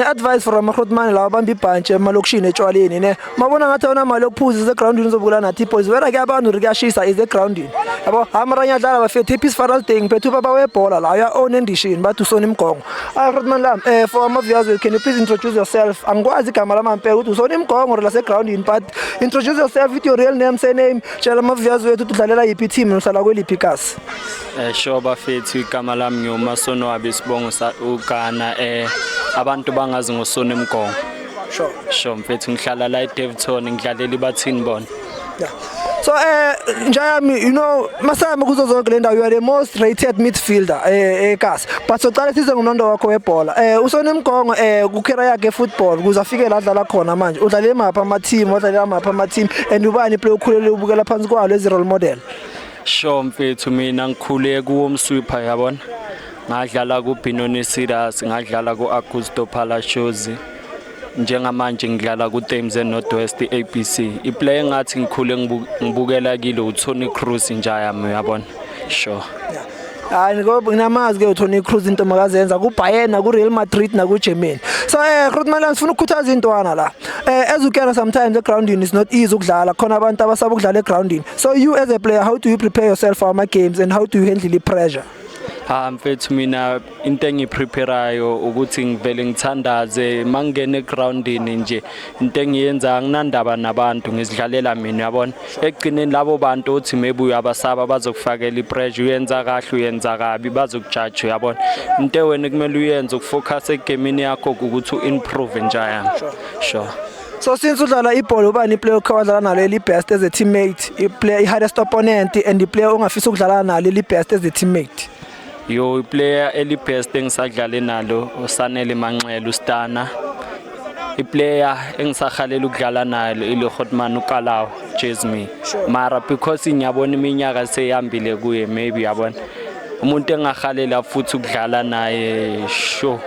Advice from Grootman la bambi punch emalokishini etshwaleni ne mabona ngathi awona mali yokuphuza ze ground uzobukula nathi boys wena ke abantu rikashisa is the ground yabo amaranya dlala bafethe peace faral thing bethu baba webhola la ya own endishini bathi usona imgongo Grootman la for ama viewers can you please introduce yourself angikwazi igama lamampela ukuthi usona imgongo la se ground but introduce yourself with your real name surname tshela ama viewers wethu udlalela yipi team uhlala kweliphi kasi sure bafethu igama lami ngiyomasono wabisibongo uGhana abantu bangazi ngosona emgongo sure mfethu ngihlala la eDevton ngidlalela ibathini bona yeah. So Njayami you know masami kuzo zonke le ndawo you are the most rated midfielder eKasi but soqala size ngonondo wakho webhola usona emgongo kucareer yakhe football kuze afike la dlala khona manje udlale mapha ama team and ubani play ukhulele ubukela phansi kwalo ezi role model sure mfethu mina ngikhule kuwo mswipha yabona ngadlala ku Benoni Cedars ngadlala ku Augusto Palacios njengamanje ngidlala ku Thames Northwest ABC iplayer ngathi ngikhule ngibukela kilo uTony Cruz Njayami yabona sure hayi ngoba nginamazi ke uTony Cruz into makazenza ku Bayern ku Real Madrid na ku Germany so Grootman sifuna ukukhuthaza intwana la as you can sometimes the grounding is not easy ukudlala khona abantu abasaba ukudlala egrounding so you as a player how do you prepare yourself for ama games and how do you handle the pressure mfethu mina into engipreparayo ukuthi ngivele ngithandaze mangene egroundini nje into engiyenza anginandaba nabantu ngizidlalela mina yabona egcineni labo bantu uthi maybe uyabasaba bazokufakela ipressure uyenza kahle uyenza kabi bazokujudge yabona into wena kumele uyenze ukufocus egamini yakho ukuthi uimprove njaya sure so since udlala ibhola ubani iplayer okwadlala nalo eli best as a teammate iplayer hardest opponent and iplayer ongafisa ukudlala nalo eli best as a teammate yo player eli best engisadlale nalo uSanele Manxele uStana iplayer engisakhalela ukudlala nayo iLokhotman uKalawa Jasmine mara because ngiyabona iminyaka seyihambile kuye maybe yabona umuntu engakhalela futhi ukudlala naye sure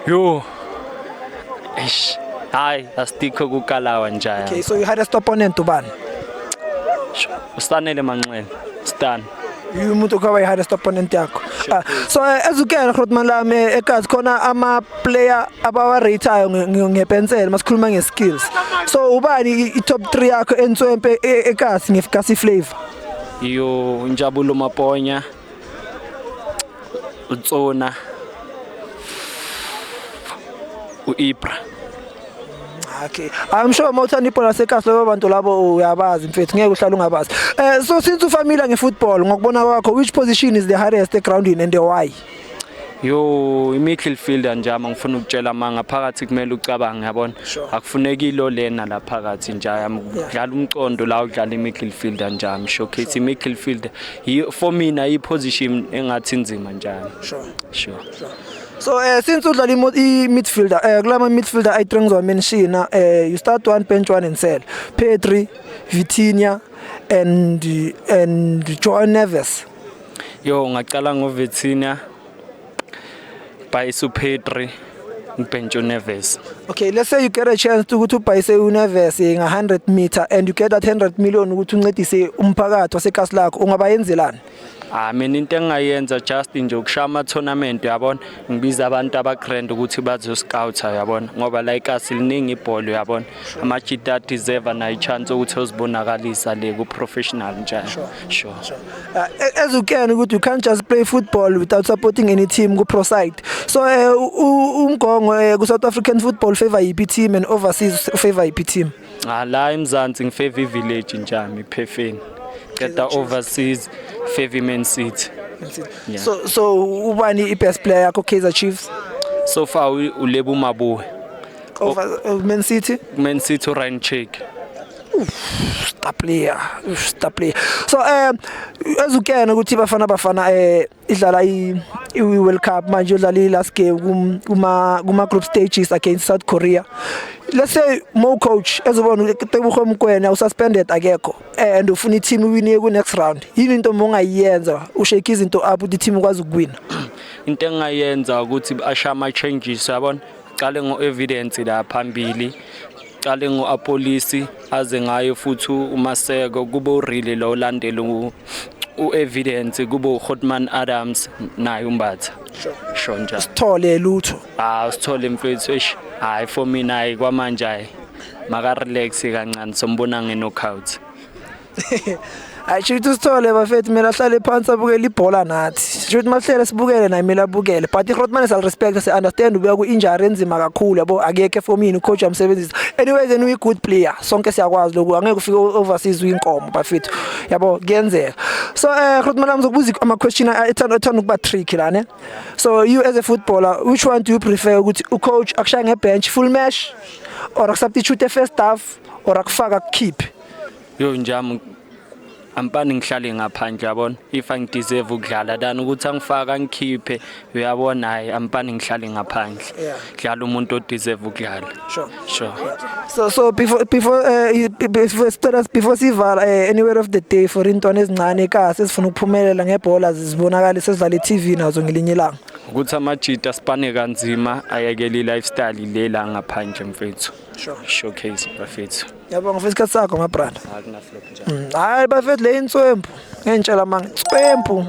yo hayi astikho kuKalawa njaya okay so you had a stop opponent ubani uSanele Manxele Stan umuntu okawayi hardest opponent yakho so as you can Grootman lami eKasi khona ama player abawa rateayo ngepensel masikhuluma ngeskills so ubani i-top 3 yakho entswempe eKasi ngeFkasi flavor yo Njabulo Maponya uTsona uIbra okay I'm sure mawuthanda ibhola seKasi labo bantu labo uyabazi mfethu ngeke uhlala ungabazi so since ufamila ngefootball ngokubona kwakho which position is the hardest grounding and why yo midfielder njama ngifuna ukutshela manga phakathi kumele ucabange yabona akufuneki ilo lena la phakathi njaya ukudlala umcondo la udlala midfielder njama showcase midfielder for mina i position engathi inzima njalo sure so since udlala i-midfielder kulama midfielder I mention you start one bench one and sell Pedri Vitinha and João Neves yo ngacala ngoVitinha Baisu Pedri bench Neves okay let's say you get a chance to go to Baisu Neves in 100 meter and you get that 100 million ukuthi uncedise umphakathi waseKasi lakho ungabayenzelani mina into engayenza just nje ukushaya ama tournament yabona ngibiza abantu abagrand ukuthi bazo scout yabona ngoba la eKasi liningi ibhola yabona amajita deserve na ichance ukuthi uzibonakalisa le ku professional njalo sure as you can ukuthi you can't just play football without supporting any team ku pro side so umgongo ku South African football favor yipi team and overseas favor yipi team la eMzansi ngifavor iVillage njami iPhefeni keta overseas favor Man City yeah. so ubani i-best player yakho Kaizer Chiefs so far uLebo Mabuhe over Man City Ryan Check star player so as you can ukuthi bafana idlala i-World Cup manje udlala i-last game kuma group stages against South Korea let's say Mo coach ezobona Tebogo Mokoena ususpended akekho and ufuna i-team iwine ku next round yini into mongayenza ushake izinto up ukuthi i-team ikwazi ukuwina into engayenza ukuthi ashaya ama changes yabona qale ngo evidence la phambili cale ngo-apolisi aze ngayo futhi uMaseko kube uReally lo olandela u-evidence kube uHotman Adams naye uMbatha sho njalo Sithole lutho. sithole mfethu hayi for mina hayi kwamanje hayi maka relax kancane sombona nge-knockout. Ayisho Sithole bafethu mina ahlale phansi abukele ibhola nathi. Sho mahlele sibukele naye mina abukele. But iRotman is respect se understand ubuya ku injury enzima kakhulu yabo akekho for mina ucoach amsebenzisa. Anyway then we good player. Sonke siyakwazi lokho angeke ufike overseas uyinkomo bafethu. Yabo kuyenzeka. So Rotman amzokubuza ama question ethanda ukuba tricky la ne. So you as a footballer which one do you prefer ukuthi ucoach akushaya ngebench full match or substitute first half or akufaka keep? Yo njami ampani ngihlale ngaphandle yabona if angideserve ukudlala than ukuthi angifaka ngikhiphe uyabona hayi ampani ngihlale ngaphandle dlala umuntu odeserve ukudlala. Sure. So before sivala anywhere of the day for intwana ezincane ekhaya sifuna ukuphumelela ngebhola zibonakala sesidlala iTV nazo ngelinye ilanga ukuthi amajita sipane kanzima ayekele lifestyle lela ngaphandle mfethu. Showcase bafethu. Yabonga ngesikhathi sakho my brother. Akuna flop njalo. Hayi bafethu le inswempu ngentshela manga inswempu.